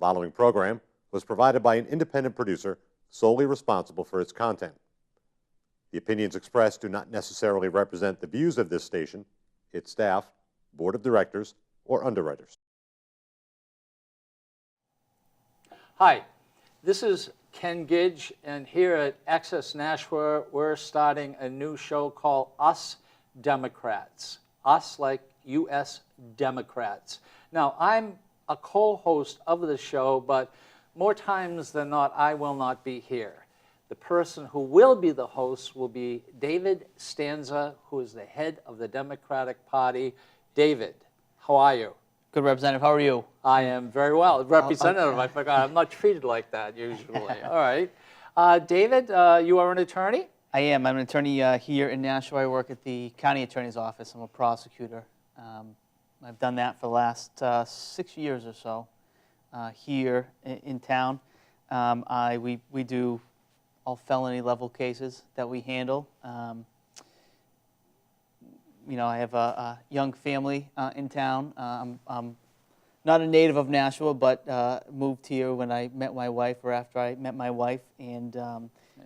following program was provided by an independent producer solely responsible for its content. The opinions expressed do not necessarily represent the views of this station, its staff, board of directors, or underwriters. Hi, this is Ken Gidge, and here at Access Nashua, we're starting a new show called Us Democrats. Us like U.S. Democrats. Now, I'm a co-host of the show, but more times than not, I will not be here. The person who will be the host will be David Tencza, who is the head of the Democratic Party. David, how are you? Good, Representative. How are you? I am very well. Representative, I forgot. I'm not treated like that usually. All right. David, you are an attorney? I am. I'm an attorney here in Nashua. I work at the county attorney's office. I'm a prosecutor. I've done that for the last 6 years or so here in town. We do all felony level cases that we handle. You know, I have a young family in town. I'm not a native of Nashua, but moved here when I met my wife, or after I met my wife, and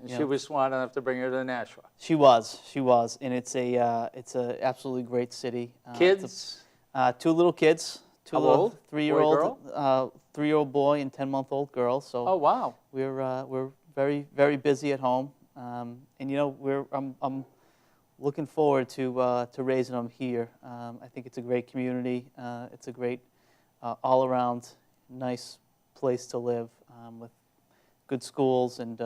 she was smart enough to bring her to Nashua. She was, and it's a absolutely great city. Kids? Two little kids. How old? 3-year-old, 3-year-old boy and 10-month-old girl. So oh wow, we're very busy at home, and you know I'm looking forward to raising them here. I think it's a great community. It's a great all-around nice place to live with good schools and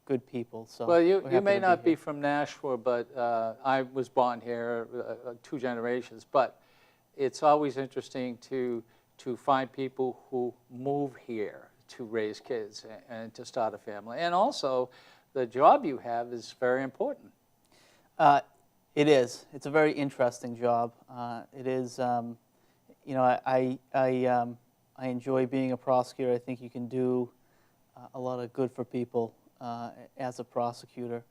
good people. So well, you may not be from Nashua, but I was born here 2 generations. But it's always interesting to find people who move here to raise kids and to start a family. And also, the job you have is very important. It is. It's a very interesting job. It is. You know, I enjoy being a prosecutor. I think you can do a lot of good for people as a prosecutor,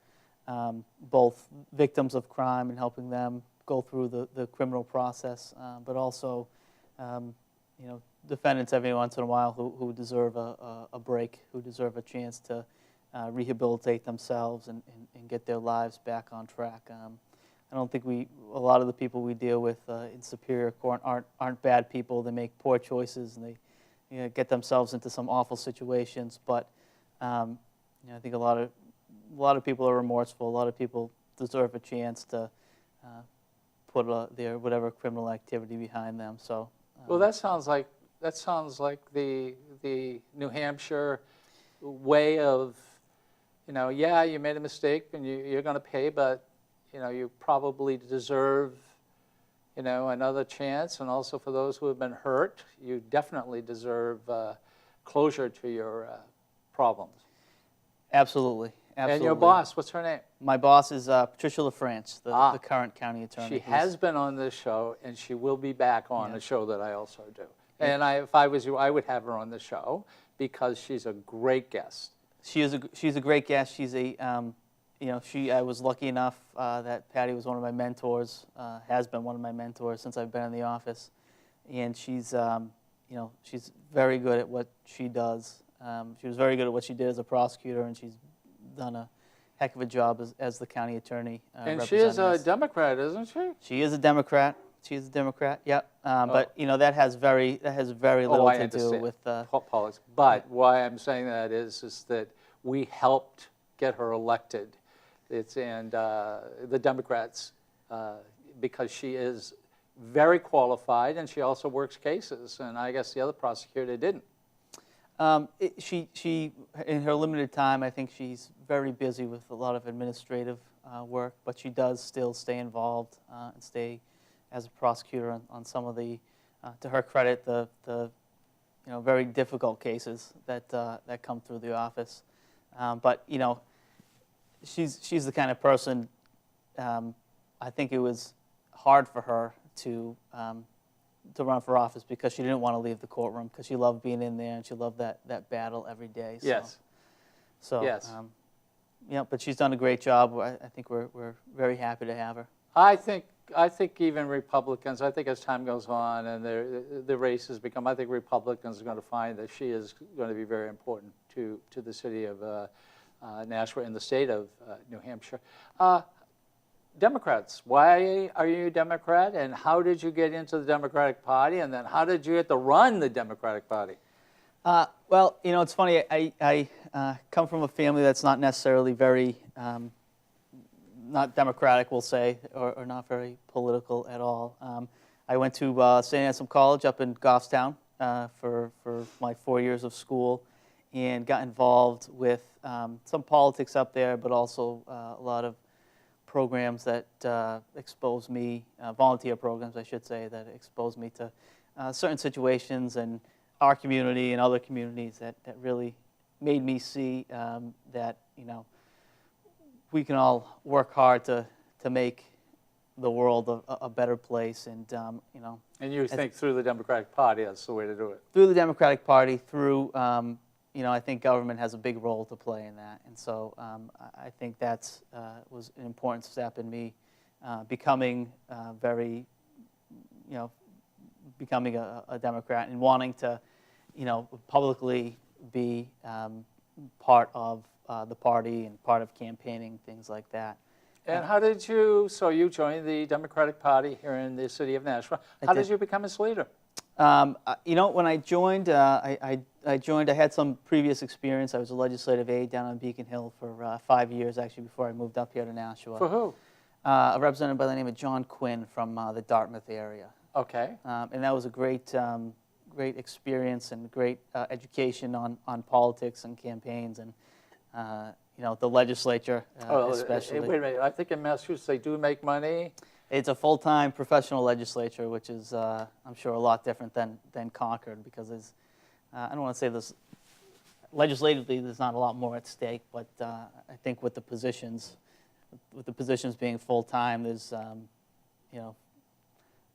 both victims of crime and helping them go through the criminal process, but also, you know, defendants every once in a while who deserve a break, who deserve a chance to rehabilitate themselves and get their lives back on track. I don't think a lot of the people we deal with in Superior Court aren't bad people. They make poor choices and they get themselves into some awful situations. But you know, I think a lot of people are remorseful. A lot of people deserve a chance to put their whatever criminal activity behind them. So well, that sounds like the New Hampshire way of, you know, yeah, you made a mistake and you're going to pay, but you know, you probably deserve, you know, another chance. And also for those who have been hurt, you definitely deserve closure to your problems. Absolutely. Absolutely. And your boss, what's her name? My boss is Patricia LaFrance, the current county attorney. She has been on this show, and she will be back on a show that I also do. And if I was you, I would have her on the show because she's a great guest. She's a great guest. She's a you know, I was lucky enough that Patty was one of my mentors, has been one of my mentors since I've been in the office, and she's you know, she's very good at what she does. She was very good at what she did as a prosecutor, and she's done a heck of a job as the county attorney. And she is a Democrat, isn't she? She is a Democrat. She's a Democrat. Yep. But you know, that has very little to do with politics. But why I'm saying that is that we helped get her elected. And the Democrats, because she is very qualified, and she also works cases. And I guess the other prosecutor didn't. She in her limited time, I think she's very busy with a lot of administrative work, but she does still stay involved and stay as a prosecutor on some of the, to her credit, the you know, very difficult cases that come through the office. But you know, she's the kind of person. I think it was hard for her to run for office because she didn't want to leave the courtroom because she loved being in there and she loved that battle every day. So, yes. So yes. Yeah, but she's done a great job. I think we're very happy to have her. I think I think even Republicans, I think as time goes on and the races become, I think Republicans are going to find that she is going to be very important to the city of Nashua and the state of New Hampshire. Democrats, why are you a Democrat, and how did you get into the Democratic Party, and then how did you get to run the Democratic Party? Well, you know, it's funny. I come from a family that's not necessarily very, not democratic, we'll say, or not very political at all. I went to St. Anselm College up in Goffstown for my 4 years of school, and got involved with some politics up there, but also a lot of programs that exposed me, volunteer programs, I should say, that exposed me to certain situations in our community and other communities that really made me see that, you know, we can all work hard to make the world a better place, and you know. And you think through the Democratic Party, that's the way to do it. Through the Democratic Party, through you know, I think government has a big role to play in that, and so I think that's was an important step in me becoming very, you know, becoming a Democrat and wanting to, you know, publicly be part of the party and part of campaigning, things like that. And how did you, so you joined the Democratic Party here in the city of Nashua. How did you become its leader? You know, when I joined, I had some previous experience. I was a legislative aide down on Beacon Hill for 5 years, actually, before I moved up here to Nashua. For who? A representative by the name of John Quinn from the Dartmouth area. Okay. And that was a great experience and great education on politics and campaigns and, you know, the legislature especially. Wait a minute, I think in Massachusetts they do make money. It's a full-time professional legislature, which is, I'm sure, a lot different than Concord, because there's, I don't want to say this, legislatively there's not a lot more at stake, but I think with the positions being full-time, there's, you know,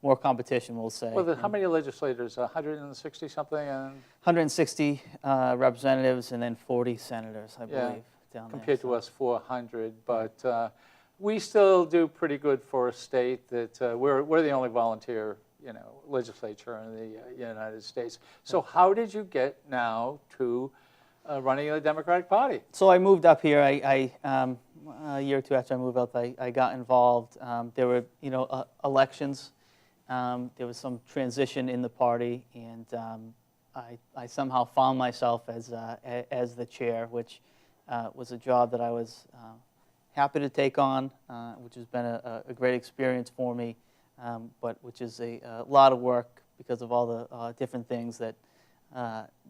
more competition, we'll say. Well, how many legislators? 160 something? 160 representatives and then 40 senators, I believe, down there. Compared to us, 400, but we still do pretty good for a state that we're the only volunteer, you know, legislature in the United States. So how did you get now to running the Democratic Party? So I moved up here. A year or two after I moved up, I got involved. There were, you know, elections. There was some transition in the party, and I somehow found myself as the chair, which was a job that I was happy to take on, which has been a great experience for me, but which is a lot of work because of all the different things that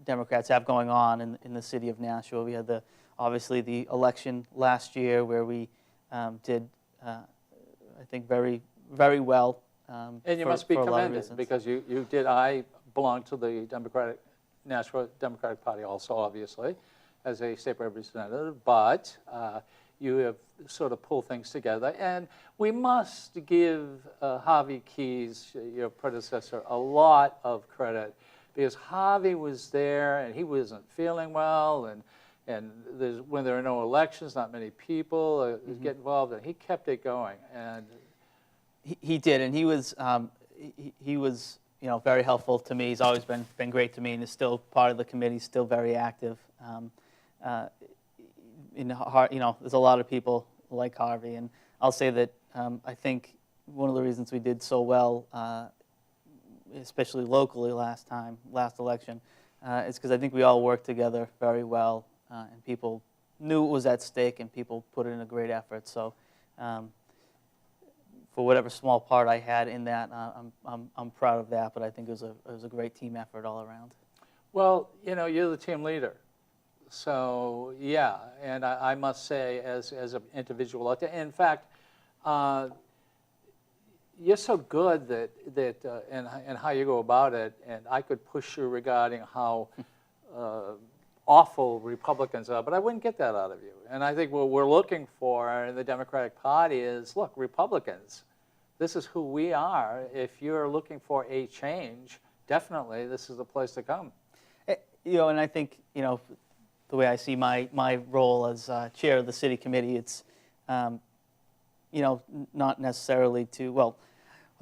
Democrats have going on in the city of Nashua. We had obviously the election last year where we did, I think, very, very well. And you must be commended because you did. I belong to the Nashua Democratic Party also, obviously, as a state representative, but you have sort of pulled things together. And we must give Harvey Keyes, your predecessor, a lot of credit, because Harvey was there and he wasn't feeling well, and when there are no elections, not many people get involved, and he kept it going. And he did, and he was you know, very helpful to me. He's always been great to me, and is still part of the committee, still very active. You know, there's a lot of people like Harvey, and I'll say that I think one of the reasons we did so well, especially locally last election, is because I think we all worked together very well, and people knew it was at stake, and people put in a great effort. So, for whatever small part I had in that, I'm proud of that. But I think it was a great team effort all around. Well, you know, you're the team leader. So, yeah, and I must say, as an individual out there, in fact, you're so good that and how you go about it, and I could push you regarding how awful Republicans are, but I wouldn't get that out of you. And I think what we're looking for in the Democratic Party is, look, Republicans, this is who we are. If you're looking for a change, definitely this is the place to come. You know, and I think, you know, the way I see my role as chair of the city committee, it's, you know, not necessarily to, well,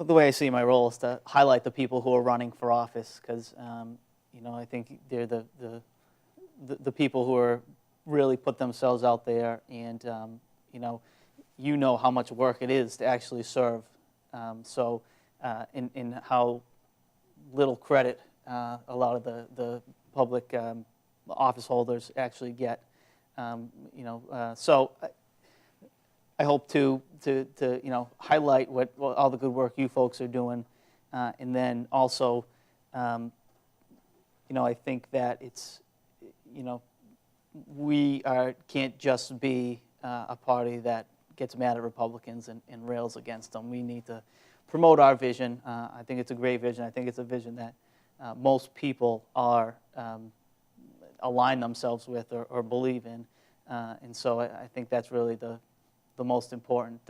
The way I see my role is to highlight the people who are running for office, because I think they're the people who are really put themselves out there, and you know how much work it is to actually serve. In how little credit a lot of the public office holders actually get. So I hope to highlight what all the good work you folks are doing, and then also, I think that it's, we can't just be a party that gets mad at Republicans and rails against them. We need to promote our vision. I think it's a great vision. I think it's a vision that most people are align themselves with or believe in, and so I think that's really the most important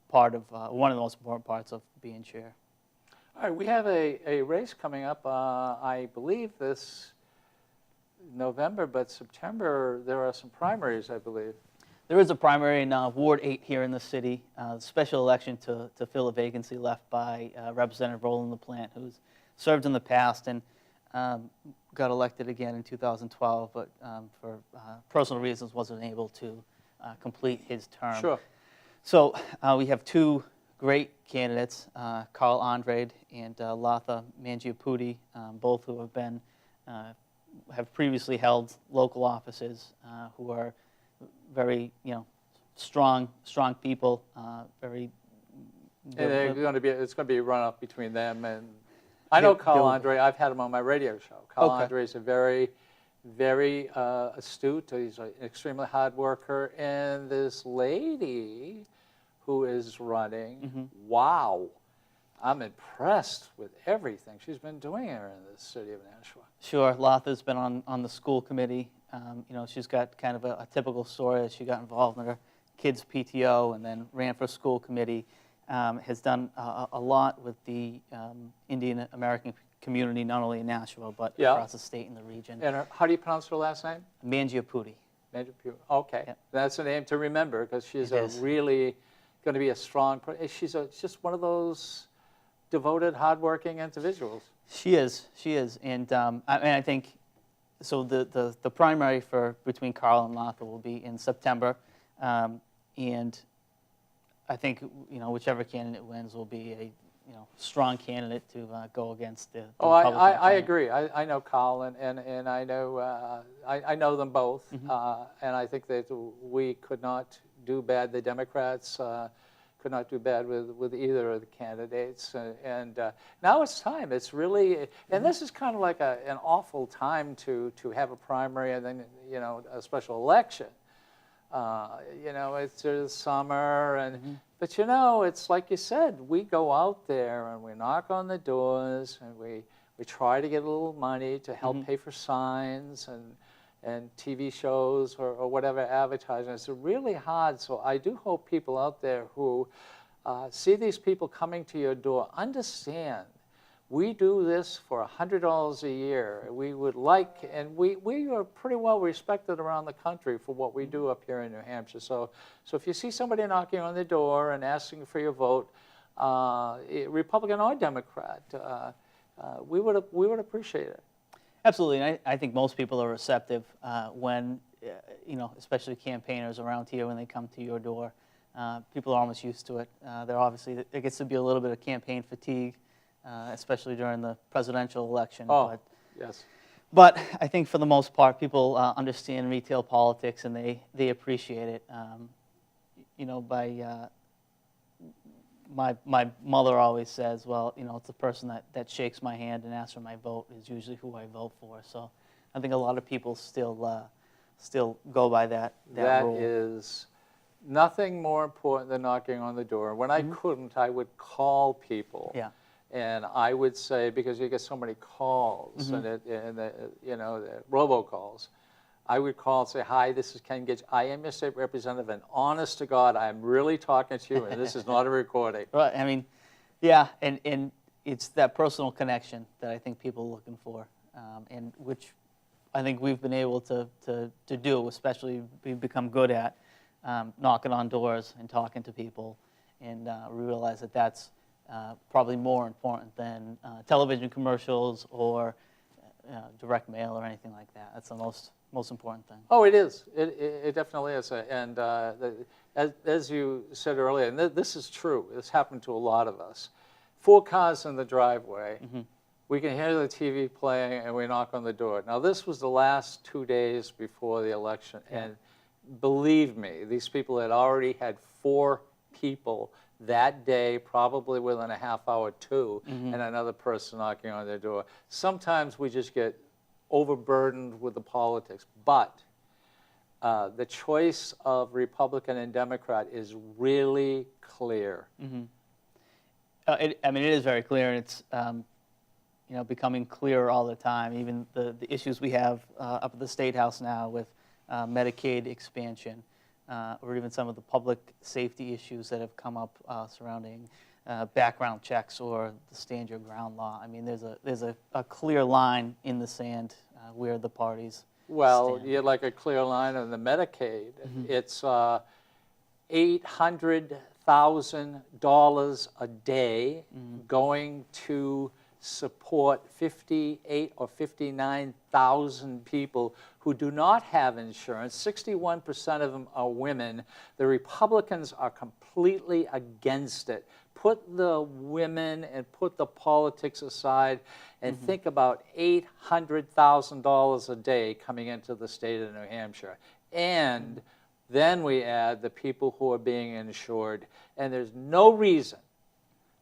part of one of the most important parts of being chair. All right, we have a race coming up, I believe this November, but September there are some primaries, I believe. There is a primary in Ward 8 here in the city, special election to fill a vacancy left by Representative Roland LaPlante, who's served in the past and got elected again in 2012, but for personal reasons wasn't able to complete his term. Sure. So we have two great candidates, Carl Andrade and Latha Mangiapudi, both who have been have previously held local offices, who are very strong people, very. And it's going to be a run-up between them, and I know Carl Andrade. I've had him on my radio show. Carl Andrade is a very, very astute. He's an extremely hard worker, and this lady who is running, wow, I'm impressed with everything she's been doing here in the city of Nashua. Sure, Latha's been on the school committee. She's got kind of a typical story that she got involved in her kids' PTO and then ran for school committee. Has done a lot with the Indian American community, not only in Nashua, but across the state and the region. And how do you pronounce her last name? Mangiapudi. Mangiapudi. Okay, yeah. That's a name to remember, because she's really going to be a strong. She's just one of those devoted, hardworking individuals. She is, and I think so. The primary between Carl and Latha will be in September, and I think whichever candidate wins will be a strong candidate to go against the Republican candidate. I agree. I know Carl and I know I know them both, and I think that we could not do bad. The Democrats could not do bad with either of the candidates, and now it's time. It's really, and this is kind of like an awful time to have a primary and then a special election. It's the summer, and but it's like you said, we go out there and we knock on the doors and we try to get a little money to help pay for signs and TV shows or whatever advertising. It's really hard, so I do hope people out there who see these people coming to your door understand we do this for $100 a year. We would like, and we are pretty well respected around the country for what we do up here in New Hampshire. So if you see somebody knocking on the door and asking for your vote, Republican or Democrat, we would appreciate it. Absolutely, and I think most people are receptive when, especially campaigners around here, when they come to your door. People are almost used to it. There gets to be a little bit of campaign fatigue, especially during the presidential election. Yes. But I think for the most part, people understand retail politics and they appreciate it. My mother always says, well, it's the person that shakes my hand and asks for my vote is usually who I vote for. So I think a lot of people still go by that rule. That is nothing more important than knocking on the door. When I couldn't, I would call people. Yeah. And I would say, because you get so many calls and the robocalls, I would call and say, hi, this is Ken Gidge. I am your state representative, and honest to God, I'm really talking to you, and this is not a recording. Right, I mean, yeah, and it's that personal connection that I think people are looking for, and which I think we've been able to do, especially we've become good at knocking on doors and talking to people, and we realize that that's probably more important than television commercials or direct mail or anything like that. That's the most important thing. Oh, it is. It definitely is. And as you said earlier, and this is true, this happened to a lot of us. 4 cars in the driveway, we can hear the TV playing, and we knock on the door. Now, this was the last 2 days before the election, and believe me, these people had already had 4 people that day, probably within a half hour, 2, and another person knocking on their door. Sometimes we just get overburdened with the politics, but the choice of Republican and Democrat is really clear. I mean, it is very clear, and it's becoming clearer all the time. Even the issues we have up at the State House now with Medicaid expansion, or even some of the public safety issues that have come up surrounding background checks or the stand your ground law. I mean, there's a clear line in the sand where the parties stand. You'd like a clear line on the Medicaid. It's $800,000 a day going to support 58 or 59,000 people who do not have insurance. 61% of them are women. The Republicans are completely against it. Put the women and put the politics aside and think about $800,000 a day coming into the state of New Hampshire. And then we add the people who are being insured. And there's no reason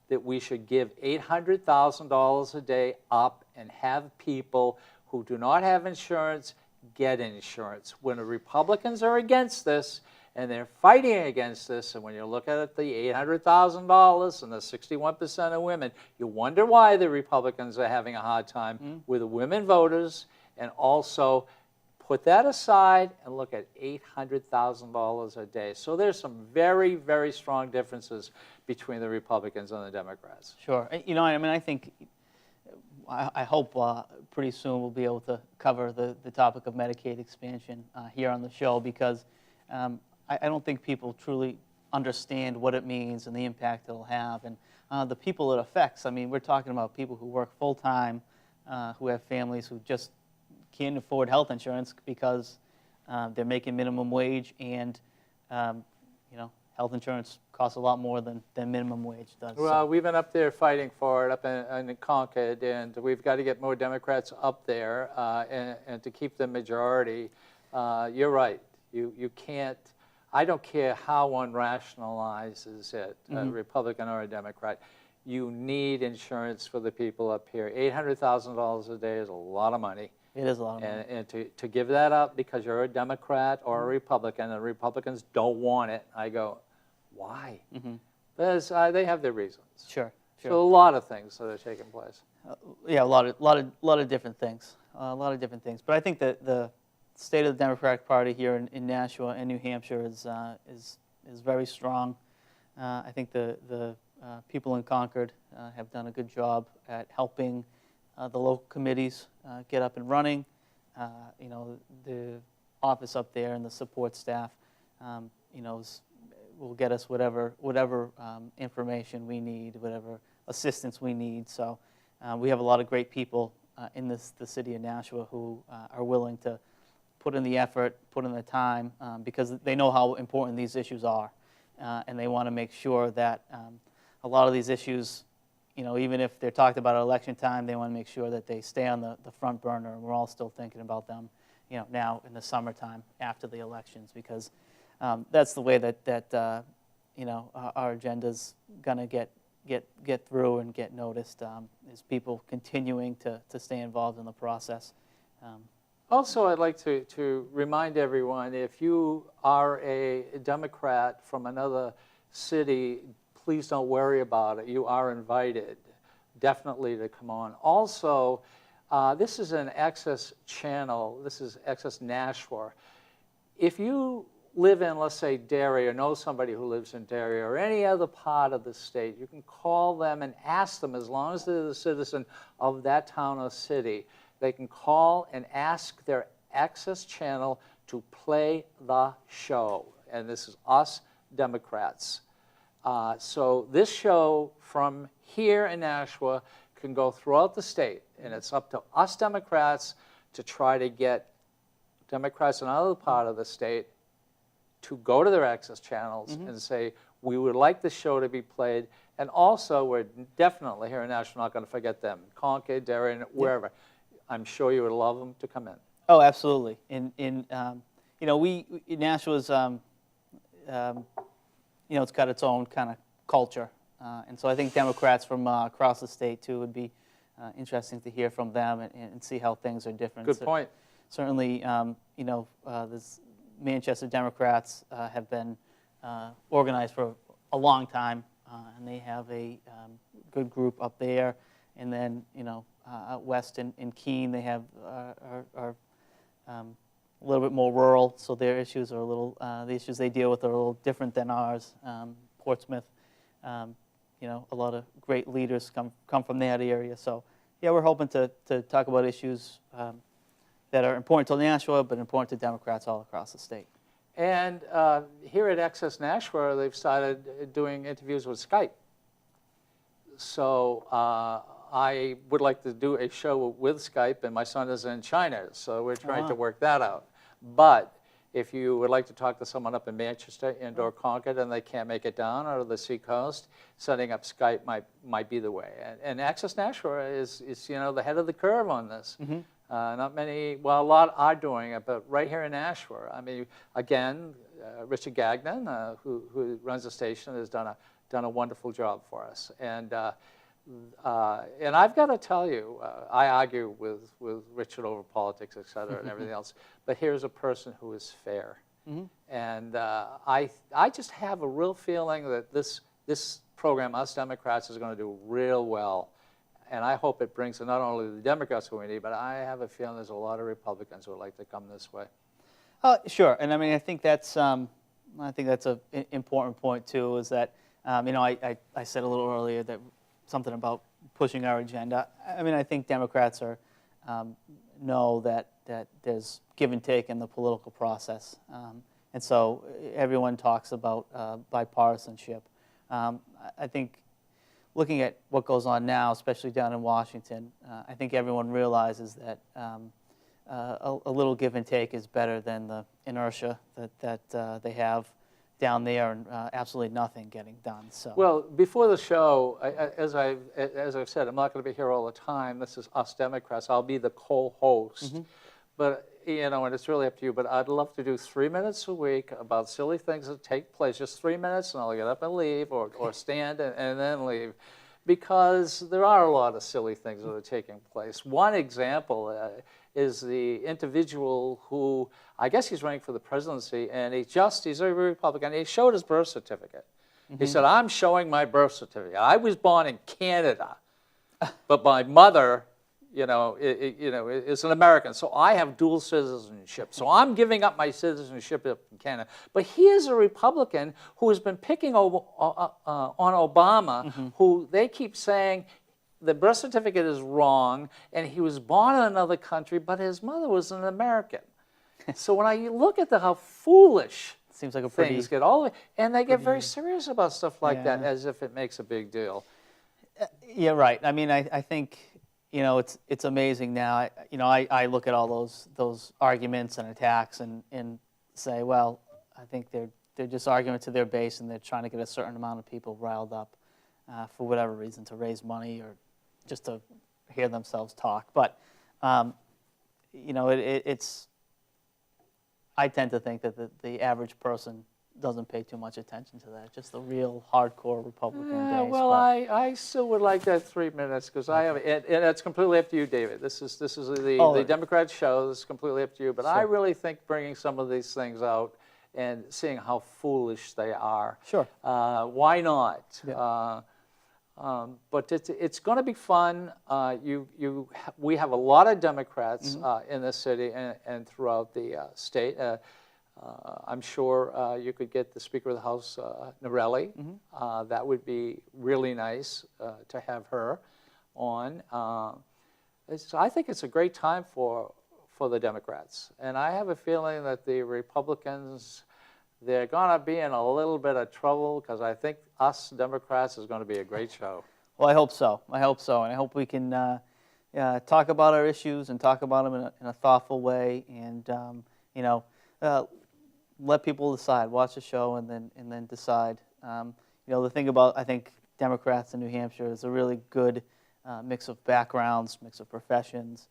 that we should give $800,000 a day up and have people who do not have insurance get insurance. When the Republicans are against this, and they're fighting against this, and when you look at the $800,000 and the 61% of women, you wonder why the Republicans are having a hard time with the women voters, and also put that aside and look at $800,000 a day. So there's some very, very strong differences between the Republicans and the Democrats. Sure. I mean, I think, I hope pretty soon we'll be able to cover the topic of Medicaid expansion here on the show, because I don't think people truly understand what it means and the impact it'll have, and the people it affects. I mean, we're talking about people who work full-time, who have families who just can't afford health insurance because they're making minimum wage, and health insurance costs a lot more than minimum wage does. Well, we've been up there fighting for it up in Concord, and we've got to get more Democrats up there and to keep the majority. You're right. You can't. I don't care how one rationalizes it, a Republican or a Democrat. You need insurance for the people up here. $800,000 a day is a lot of money. It is a lot of money. And to give that up because you're a Democrat or a Republican, and the Republicans don't want it, I go, why? Because they have their reasons. Sure. So a lot of things that are taking place. Yeah, a lot of different things. But I think that the state of the Democratic Party here in Nashua and New Hampshire is very strong. I think the people in Concord have done a good job at helping the local committees get up and running. The office up there and the support staff, will get us whatever information we need, whatever assistance we need. So we have a lot of great people in the city of Nashua who are willing to put in the effort, put in the time, because they know how important these issues are, and they want to make sure that a lot of these issues, even if they're talked about at election time, they want to make sure that they stay on the front burner, and we're all still thinking about them, now in the summertime after the elections, because that's the way that our agenda's going to get through and get noticed, is people continuing to stay involved in the process. Also, I'd like to remind everyone, if you are a Democrat from another city, please don't worry about it. You are invited, definitely, to come on. Also, this is an Access channel. This is Access Nashua. If you live in, let's say, Derry, or know somebody who lives in Derry, or any other part of the state, you can call them and ask them, as long as they're a citizen of that town or city, they can call and ask their Access channel to play the show. And this is Us Democrats. So this show from here in Nashua can go throughout the state, and it's up to us Democrats to try to get Democrats in another part of the state to go to their access channels and say, we would like the show to be played. And also, we're definitely here in Nashua not going to forget them. Concord, Darien, wherever. I'm sure you would love them to come in. Oh, absolutely. Nashua's, it's got its own kind of culture. And so I think Democrats from across the state, too, would be interesting to hear from them and see how things are different. Good point. Certainly, this Manchester Democrats have been organized for a long time, and they have a good group up there. And then, out west in Keene, they have are a little bit more rural, so their issues are a little, the issues they deal with are a little different than ours. Portsmouth, a lot of great leaders come from that area. So, yeah, we're hoping to talk about issues that are important to Nashua, but important to Democrats all across the state. And here at Access Nashua, they've started doing interviews with Skype. So I would like to do a show with Skype, and my son is in China, so we're trying to work that out. But if you would like to talk to someone up in Manchester and/or Concord and they can't make it down or the Seacoast, setting up Skype might be the way. And Access Nashua is the head of the curve on this. Not many, well, a lot are doing it, but right here in Nashua, I mean, again, Richard Gagnon, who runs the station, has done a wonderful job for us. And I've got to tell you, I argue with Richard over politics, et cetera, and everything else, but here's a person who is fair. And I just have a real feeling that this program, Us Democrats, is going to do real well. And I hope it brings not only the Democrats who we need, but I have a feeling there's a lot of Republicans who would like to come this way. Sure, and I mean, I think that's an important point too. Is that I said a little earlier that something about pushing our agenda. I mean, I think Democrats know that there's give and take in the political process, and so everyone talks about bipartisanship. I think, looking at what goes on now, especially down in Washington, I think everyone realizes that a little give and take is better than the inertia that they have down there and absolutely nothing getting done. So, well, before the show, as I've said, I'm not going to be here all the time. This is Us Democrats. I'll be the co-host, but and it's really up to you. But I'd love to do 3 minutes a week about silly things that take place. Just 3 minutes, and I'll get up and leave, or stand and then leave, because there are a lot of silly things that are taking place. One example is the individual who, I guess he's running for the presidency, and he's a Republican. He showed his birth certificate. He said, "I'm showing my birth certificate. I was born in Canada, but my mother, is an American, so I have dual citizenship. So I'm giving up my citizenship in Canada." But here's a Republican who has been picking on Obama, who they keep saying the birth certificate is wrong, and he was born in another country, but his mother was an American. So when I look at how foolish seems like things get, all the way, and they get very serious about stuff like that, as if it makes a big deal. Yeah, right. I mean, I think, it's amazing now. I look at all those arguments and attacks and say, well, I think they're just arguing to their base, and they're trying to get a certain amount of people riled up for whatever reason, to raise money or just to hear themselves talk. But it's. I tend to think that the average person doesn't pay too much attention to that. Just the real hardcore Republican base. Well, I still would like that 3 minutes, because I have, and it's completely up to you, David. This is the Democrat show. This is completely up to you. But I really think bringing some of these things out and seeing how foolish they are. Sure. Why not? Yeah. But it's going to be fun. We have a lot of Democrats in the city and throughout the state. I'm sure you could get the Speaker of the House, Norelli. That would be really nice to have her on. I think it's a great time for the Democrats. And I have a feeling that the Republicans they're going to be in a little bit of trouble because I think Us Democrats is going to be a great show. Well, I hope so. I hope so, and I hope we can talk about our issues and talk about them in a thoughtful way, and you know, let people decide. Watch the show and then decide. You know, the thing about, I think, Democrats in New Hampshire is a really good mix of backgrounds, mix of professions.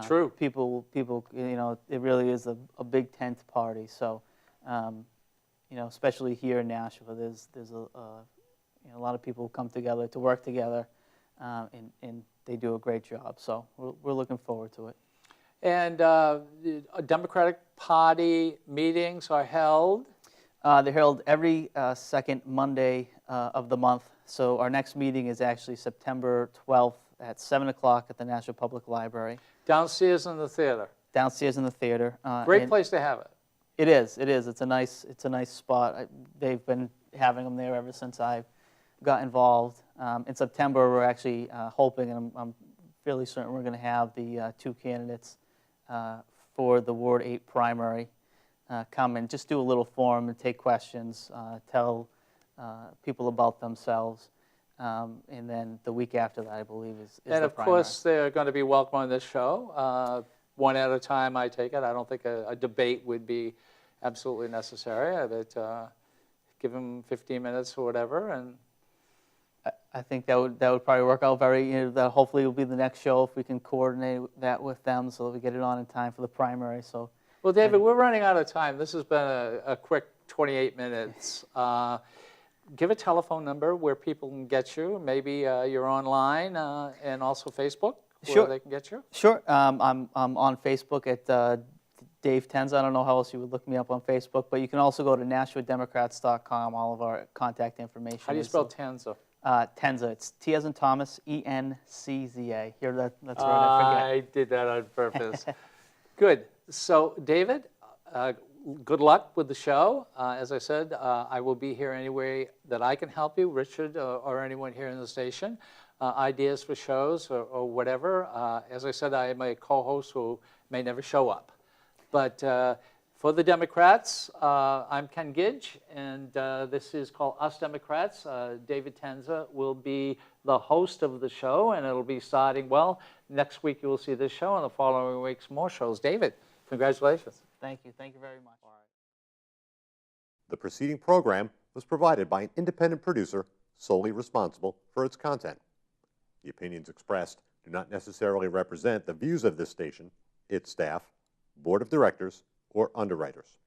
True. People, you know, it really is a big tent party. So, you know, especially here in Nashua, there's you know, a lot of people come together to work together, and they do a great job. So we're looking forward to it. And the Democratic Party meetings are held? They're held every second Monday of the month. So our next meeting is actually September 12th at 7 o'clock at the Nashua Public Library. Downstairs in the theater. Downstairs in the theater. Great place to have it. It is. It is. It's a nice spot. They've been having them there ever since I got involved. In September, we're actually hoping, and I'm fairly certain we're going to have the two candidates for the Ward 8 primary come and just do a little forum and take questions, tell people about themselves. And then the week after that, I believe, is the primary. And of course, they're going to be welcome on this show. One at a time, I take it. I don't think a debate would be absolutely necessary. But give them 15 minutes or whatever. And I think that would probably work out very, you know, that hopefully will be the next show if we can coordinate that with them so that we get it on in time for the primary. So, well, David, we're running out of time. This has been a quick 28 minutes. Give a telephone number where people can get you. Maybe you're online and also Facebook, where they can get you. Sure. I'm on Facebook at Dave Tencza. I don't know how else you would look me up on Facebook, but you can also go to NashuaDemocrats.com. All of our contact information. How do you spell Tencza? Tencza. It's T as in Thomas, E-N-C-Z-A. Here, that's right. I did that on purpose. Good. So, David, good luck with the show. As I said, I will be here any way that I can help you, Richard, or anyone here in the station. Ideas for shows or whatever. As I said, I am a co-host who may never show up. But for the Democrats, I'm Ken Gidge, and this is called Us Democrats. David Tencza will be the host of the show, and it'll be starting, well, next week you will see this show, and the following weeks more shows. David, congratulations. Thank you. Thank you very much. The preceding program was provided by an independent producer solely responsible for its content. The opinions expressed do not necessarily represent the views of this station, its staff, board of directors, or underwriters.